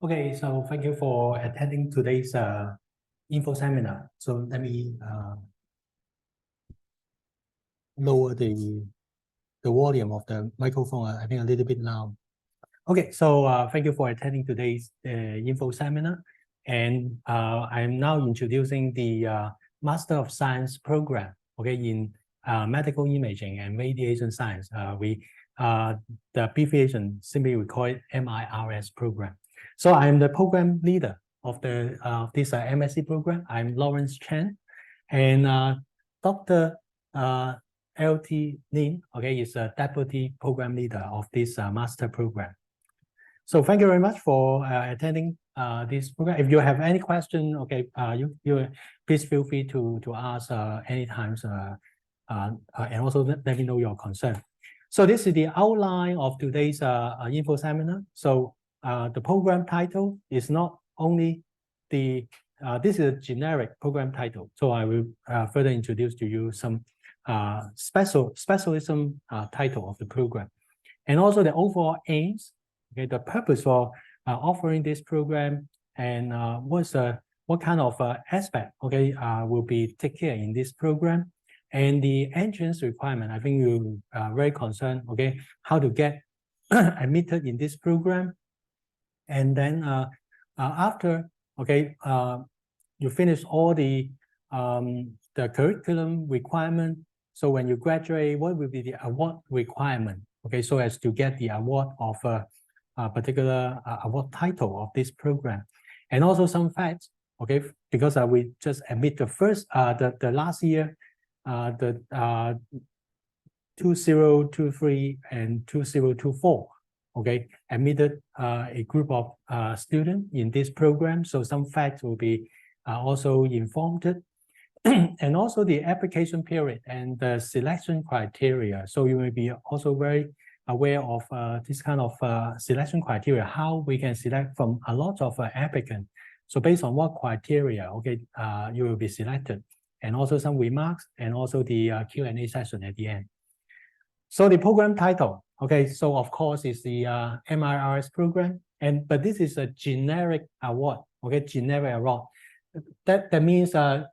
Okay, so thank you for attending today's info seminar. So let me lower the volume of the microphone, I think a little bit loud. Okay, so thank you for attending today's info seminar. And I'm now introducing the Master of Science program, okay, in medical imaging and radiation science. The abbreviation simply we call it MIRS program. So I'm the program leader of the this MSc program. I'm Lawrence Chen, and Dr. LT Lin, okay, is a deputy program leader of this master program. So thank you very much for attending this program. If you have any question, okay, you please feel free to ask anytime, and also let me know your concern. So this is the outline of today's info seminar. So the program title is not only the this is a generic program title. So I will further introduce to you some specialism title of the program, and also the overall aims. Okay, the purpose for offering this program, and what kind of aspect, okay, will be take care in this program, and the entrance requirement. I think you are very concerned, okay, how to get admitted in this program, and then after, okay, you finish all the curriculum requirement. So when you graduate, what will be the award requirement? Okay, so as to get the award of a particular award title of this program, and also some facts, okay, because we just admit the first the last year, the 2023 and 2024, okay, admitted a group of students in this program. So some facts will be also informed, and also the application period and the selection criteria. So you may be also very aware of this kind of selection criteria, how we can select from a lot of applicants. So based on what criteria, okay, you will be selected, and also some remarks, and also the Q&A session at the end. So the program title, okay, so of course is the MIRS program, but this is a generic award, okay, generic award. That means the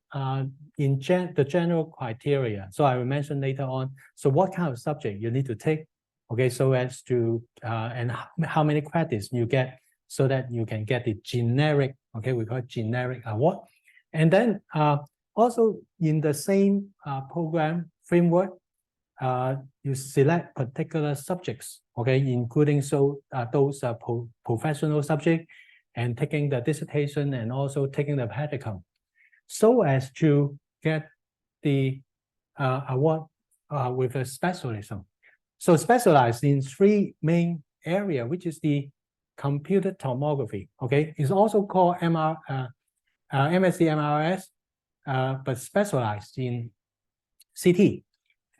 general criteria. So I will mention later on. So what kind of subject you need to take, okay, so as to and how many credits you get, so that you can get the generic, okay, we call it generic award. And then also in the same program framework, you select particular subjects, okay, including those professional subjects, and taking the dissertation, and also taking the practicum, so as to get the award with a specialism. So specialized in three main areas, which is the computed tomography, okay, it's also called MSc MRS, but specialized in CT,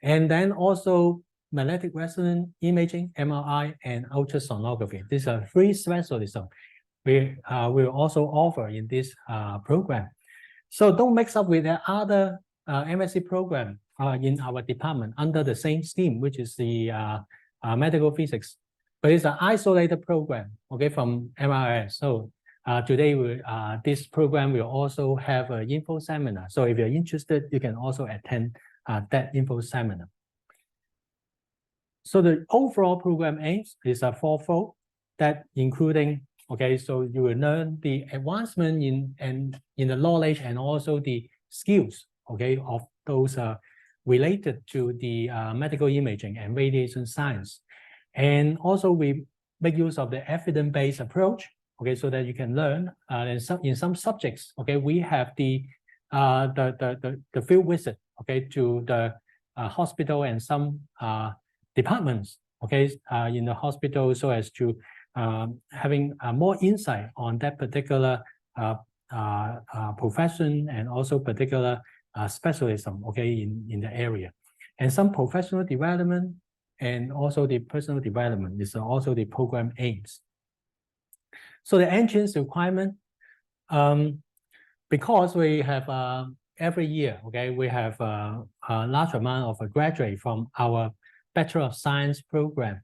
and then also magnetic resonance imaging, MRI, and ultrasonography. These are three specialisms we will also offer in this program. So don't mix up with the other MSc program in our department under the same scheme, which is the medical physics, but it's an isolated program, okay, from MIRS. So today this program will also have an info seminar. So if you're interested, you can also attend that info seminar. So the overall program aims is a fourfold, that including, okay, so you will learn the advancement in the knowledge and also the skills, okay, of those related to the medical imaging and radiation science. And also we make use of the evidence-based approach, okay, so that you can learn in some subjects, okay, we have the field visit, okay, to the hospital and some departments, okay, in the hospital, so as to having more insight on that particular profession, and also particular specialism, okay, in the area, and some professional development, and also the personal development is also the program aims. So the entrance requirement, because we have every year, okay, we have a large amount of graduate from our Bachelor of Science program,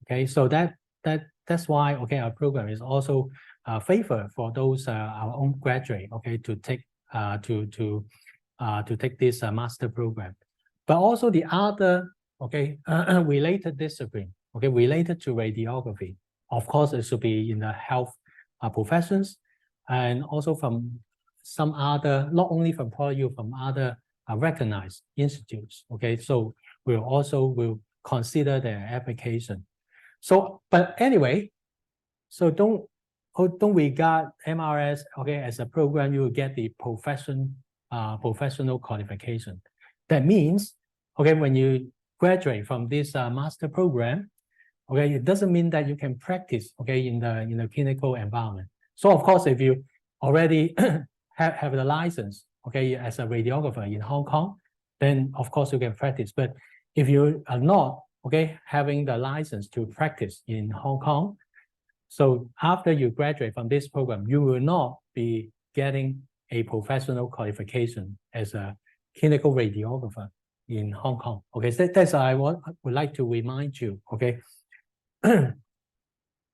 okay, so that that's why, okay, our program is also favor for those our own graduate, okay, to take this master program. But also the other, okay, related discipline, okay, related to radiography. Of course, it should be in the health professions, and also from some other, not only from PolyU, from other recognized institutes. Okay, so we'll also consider their application. So, but anyway, so don't regard MRS, okay, as a program you will get the professional qualification. That means, okay, when you graduate from this master program, okay, it doesn't mean that you can practice, okay, in the clinical environment. So of course, if you already have the license, okay, as a radiographer in Hong Kong, then of course you can practice. But if you are not, okay, having the license to practice in Hong Kong, so after you graduate from this program, you will not be getting a professional qualification as a clinical radiographer in Hong Kong. Okay, so that's I would like to remind you. Okay,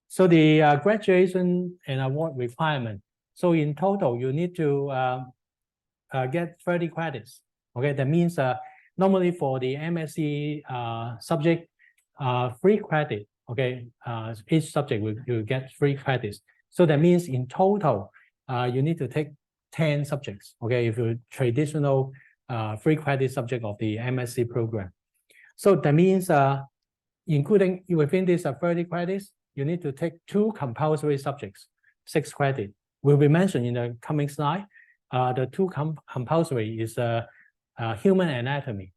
so the graduation and award requirement. So in total, you need to get 30 credits. Okay, that means normally for the MSc subject, 3 credit. Okay, each subject will get 3 credits. So that means in total, you need to take 10 subjects. Okay, if you're traditional 3 credit subject of the MSc program. So that means including within this 30 credits, you need to take 2 compulsory subjects, 6 credit. Will be mentioned in the coming slide. The 2 compulsory is human anatomy.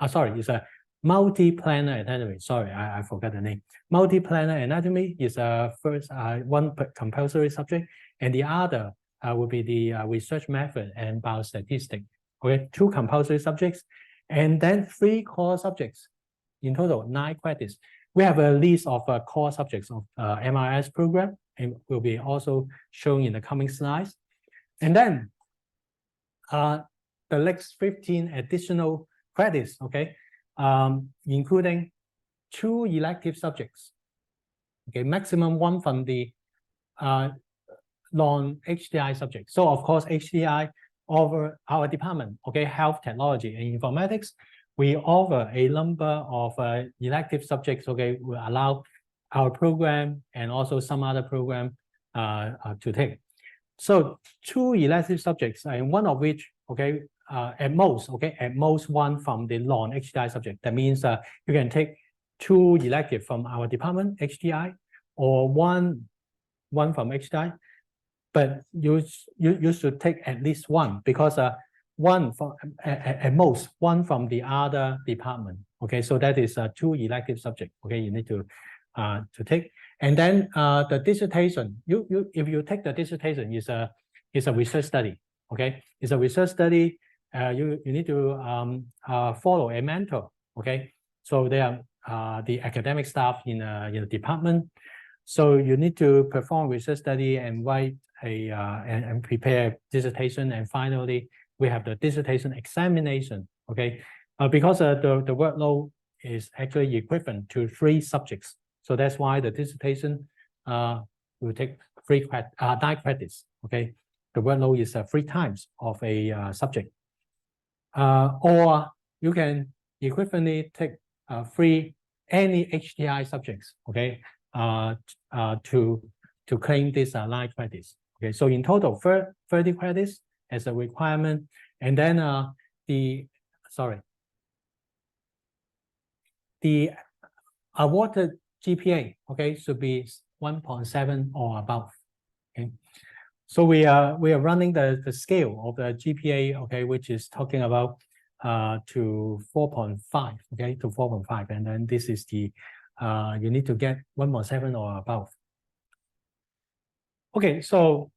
Sorry, it's a multi-planar anatomy. Sorry, I forgot the name. Multi-planar anatomy is first 1 compulsory subject, and the other will be the research method and biostatistics. Okay, 2 compulsory subjects, and then 3 core subjects. In total, 9 credits. We have a list of core subjects of MIRS program, and will be also shown in the coming slides. And then the next 15 additional credits, okay, including 2 elective subjects. Okay, maximum 1 from the non-HDI subject. So of course, HDI over our department, okay, health technology and informatics, we offer a number of elective subjects, okay, will allow our program and also some other program to take. So 2 elective subjects, and one of which, okay, at most 1 from the non-HDI subject. That means you can take 2 elective from our department, HDI, or one from HDI, but you should take at least 1, because 1 from at most 1 from the other department. Okay, so that is 2 elective subject. Okay, you need to take. And then the dissertation, if you take the dissertation, is a research study. Okay, it's a research study. You need to follow a mentor. Okay, so they are the academic staff in the department. So you need to perform research study and write and prepare dissertation, and finally we have the dissertation examination. Okay, because the workload is actually equivalent to 3 subjects. So that's why the dissertation will take 9 credits. Okay, the workload is 3 times of a subject. Or you can equivalently take 3 any HDI subjects. Okay, to claim this 9 credits. Okay, so in total 30 credits as a requirement, and then the awarded GPA, okay, should be 1.7 or above. Okay, so we are running the scale of the GPA, okay, which is talking about to 4.5, okay, to 4.5, and then this is the you need to get 1.7 or above. Okay, so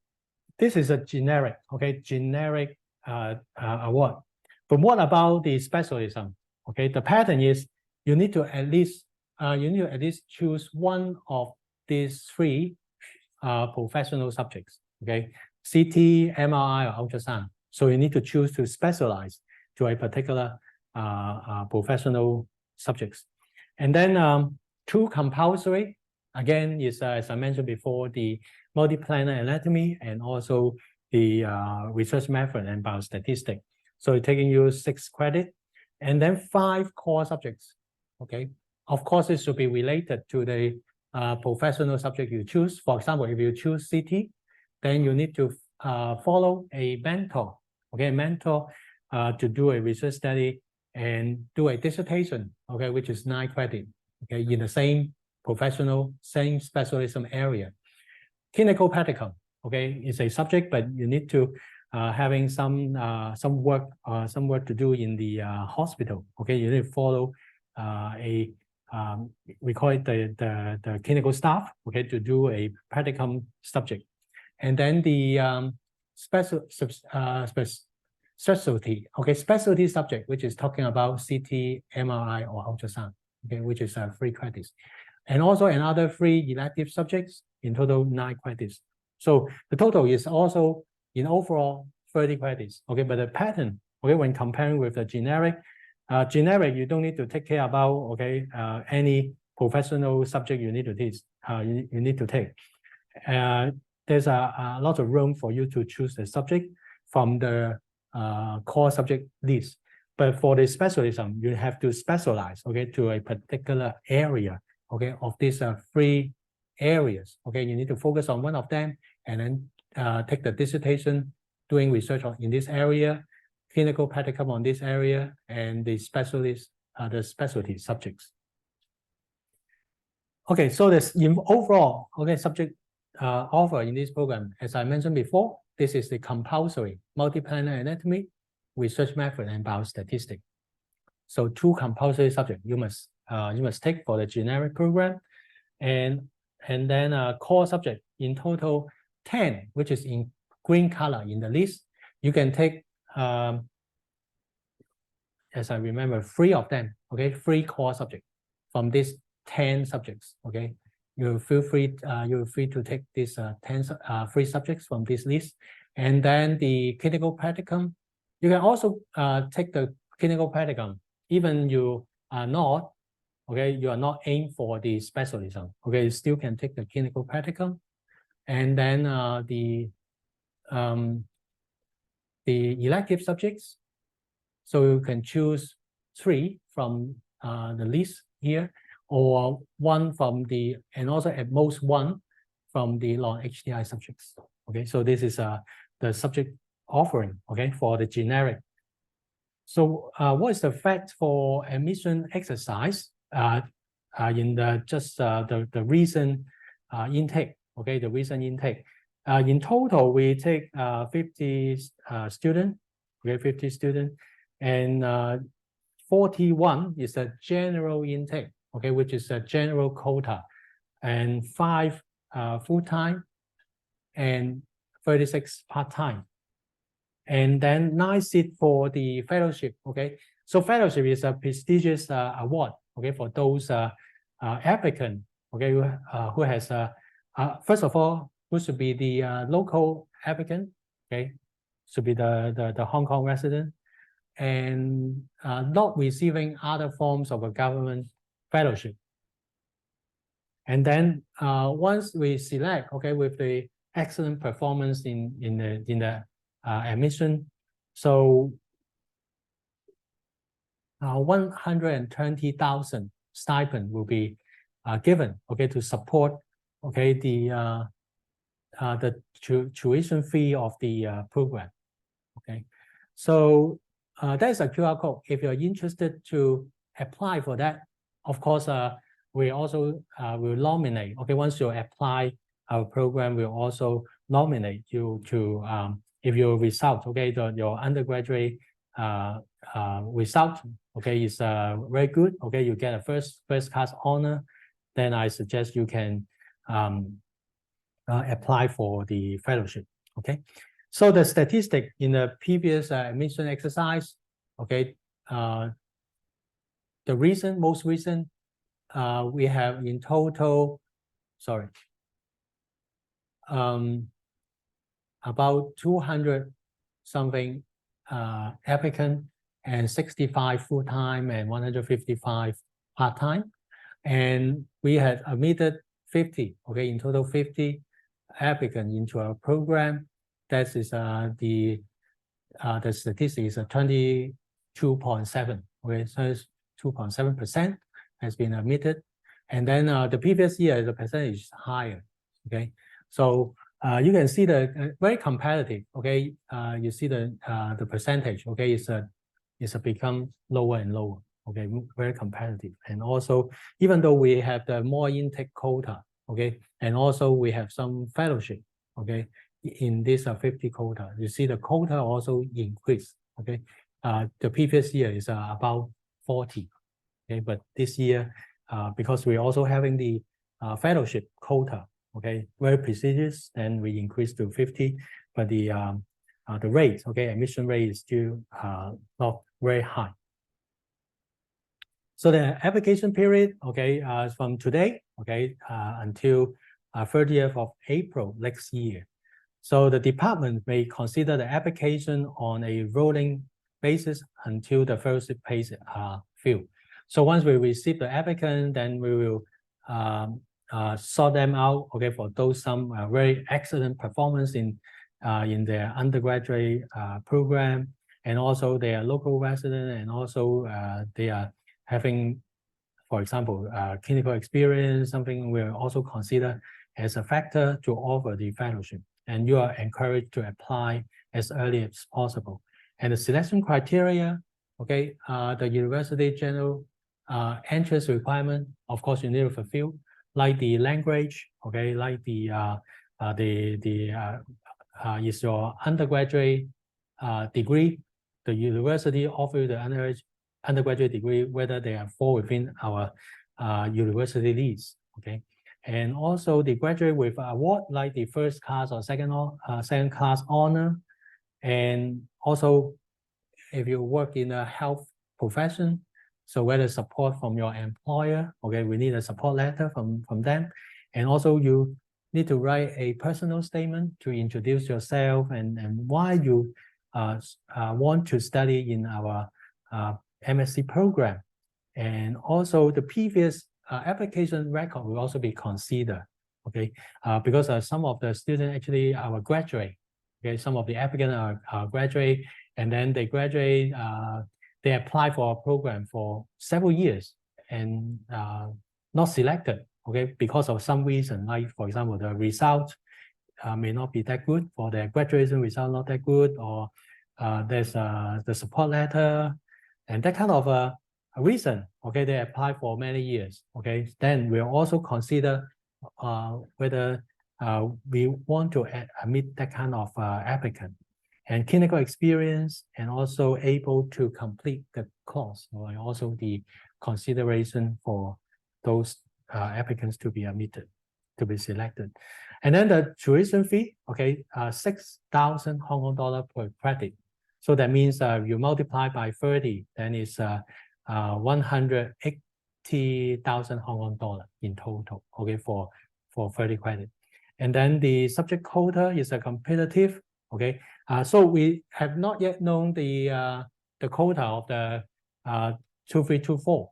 this is a generic, okay, generic award. But what about the specialism? Okay, the pattern is you need to at least choose 1 of these 3 professional subjects. Okay, CT, MRI, or ultrasound. So you need to choose to specialize to a particular professional subjects. And then 2 compulsory, again, is as I mentioned before, the multi-planar anatomy and also the research method and biostatistics. So it's taking you 6 credits, and then 5 core subjects. Okay, of course, it should be related to the professional subject you choose. For example, if you choose CT, then you need to follow a mentor. Okay, mentor to do a research study and do a dissertation. Okay, which is 9 credits. Okay, in the same professional, same specialism area. Clinical practicum, okay, is a subject, but you need to having some work to do in the hospital. Okay, you need to follow we call it the clinical staff. Okay, to do a practicum subject, and then the specialty. Okay, specialty subject, which is talking about CT, MRI, or ultrasound. Okay, which is 3 credits. And also another 3 elective subjects, in total 9 credits. So the total is also in overall 30 credits. Okay, but the pattern, okay, when comparing with the generic, you don't need to take care about, okay, any professional subject you need to teach. You need to take. There's a lot of room for you to choose the subject from the core subject list. But for the specialism, you have to specialize, okay, to a particular area, okay, of these 3 areas. Okay, you need to focus on one of them and then take the dissertation, doing research in this area, clinical practicum on this area, and the specialty subjects. Okay, so this overall, okay, subject offer in this program, as I mentioned before, this is the compulsory multi-planar anatomy, research method, and biostatistics. So 2 compulsory subjects you must take for the generic program, and then a core subject, in total 10, which is in green color in the list. You can take, as I remember, 3 of them. Okay, 3 core subjects from these 10 subjects. Okay, you feel free. You're free to take these 3 subjects from this list, and then the clinical practicum. You can also take the clinical practicum, even you are not, okay, you are not aimed for the specialism. Okay, you still can take the clinical practicum, and then the elective subjects. So you can choose 3 from the list here, or 1 from the, and also at most 1 from the non-HDI subjects. Okay, so this is the subject offering, okay, for the generic. So what is the fact for admission exercise in the recent intake? Okay, the recent intake. In total, we take 50 students. Okay, 50 students, and 41 is a general intake. Okay, which is a general quota, and 5 full-time and 36 part-time. And then 9 seats for the fellowship. Okay, so fellowship is a prestigious award. Okay, for those applicants. Okay, who has first of all, who should be the local applicant. Okay, should be the Hong Kong resident, and not receiving other forms of a government fellowship. And then once we select, okay, with the excellent performance in the admission, so 120,000 stipend will be given, okay, to support, okay, the tuition fee of the program. Okay, so there's a QR code. If you're interested to apply for that, of course, we also will nominate. Okay, once you apply our program, we'll also nominate you to, if your result, okay, your undergraduate result, okay, is very good. Okay, you get a first class honor. Then I suggest you can apply for the fellowship. Okay, so the statistic in the previous admission exercise, okay, the most recent, we have in total, sorry, about 200 something applicant, and 65 full-time and 155 part-time, and we had admitted 50, okay, in total 50 applicants into our program. That is the statistic is 22.7, okay, so it's 2.7% has been admitted. And then the previous year, the percentage is higher, okay? So you can see the very competitive, okay? You see the percentage, okay, it's become lower and lower, okay, very competitive. And also, even though we have the more intake quota, okay, and also we have some fellowship, okay, in this 50 quota, you see the quota also increased, okay. The previous year is about 40, okay, but this year, because we're also having the fellowship quota, okay, very prestigious, and we increased to 50, but the rate, okay, admission rate is still not very high. So the application period, okay, from today, okay, until 30th of April next year. So the department may consider the application on a rolling basis until the fellowship phase filled. So once we receive the applicant, then we will sort them out, okay, for those some very excellent performance in their undergraduate program, and also they are local resident, and also they are having, for example, clinical experience, something we'll also consider as a factor to offer the fellowship. And you are encouraged to apply as early as possible. And the selection criteria, okay, the university general entrance requirement, of course, you need to fulfill, like the language, okay, like is your undergraduate degree, the university offer the undergraduate degree, whether they fall within our university list, okay. And also the graduate with award, like the first class or second class honor. And also, if you work in a health profession, so whether support from your employer, okay, we need a support letter from them. And also you need to write a personal statement to introduce yourself and why you want to study in our MSc program. And also the previous application record will also be considered, okay, because some of the students actually are graduate, okay, some of the applicants are graduate, and then they graduate, they apply for a program for several years and not selected, okay, because of some reason, like for example, the result may not be that good, for their graduation result not that good, or there's the support letter, and that kind of a reason, okay, they apply for many years, okay, then we'll also consider whether we want to admit that kind of applicant. And clinical experience, and also able to complete the course, or also the consideration for those applicants to be admitted, to be selected. And then the tuition fee, okay, 6,000 Hong Kong dollar per credit. So that means you multiply by 30, then it's 180,000 Hong Kong dollar in total, okay, for 30 credit. And then the subject quota is a competitive, okay. So we have not yet known the quota of the 2324.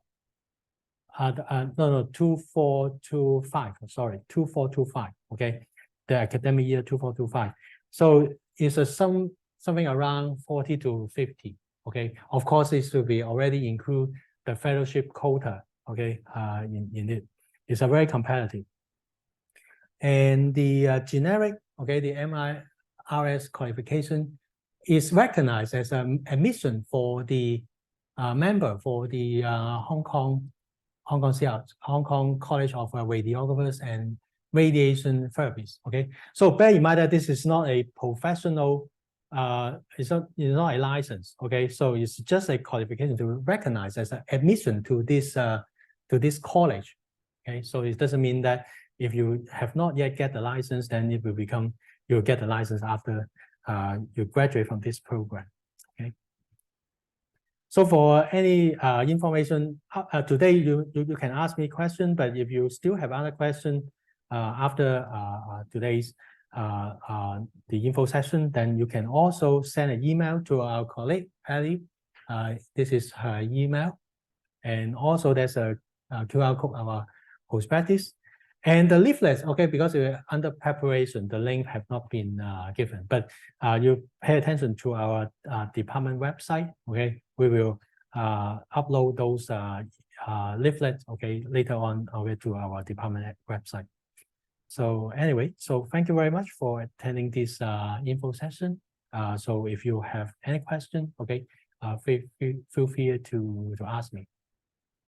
No, 2425. Sorry, 2425. Okay, the academic year 2425. So it's something around 40 to 50. Okay, of course it should be already include the fellowship quota. Okay, in it, it's a very competitive. And the generic, okay, the MIRS qualification is recognized as an admission for the member for the Hong Kong College of Radiographers and Radiation Therapists. Okay, so bear in mind that this is not a professional, it's not a license. Okay, so it's just a qualification to recognize as an admission to this college. Okay, so it doesn't mean that if you have not yet get the license, then it will become, you'll get the license after you graduate from this program. Okay. So for any information today, you can ask me question, but if you still have other question after today's the info session, then you can also send an email to our colleague Ali. This is her email, and also there's a QR code of our prospectus. And the leaflets, okay, because we're under preparation, the link have not been given, but you pay attention to our department website, okay? We will upload those leaflets, okay, later on, okay, to our department website. So anyway, so thank you very much for attending this info session. So if you have any question, okay, feel free to ask me.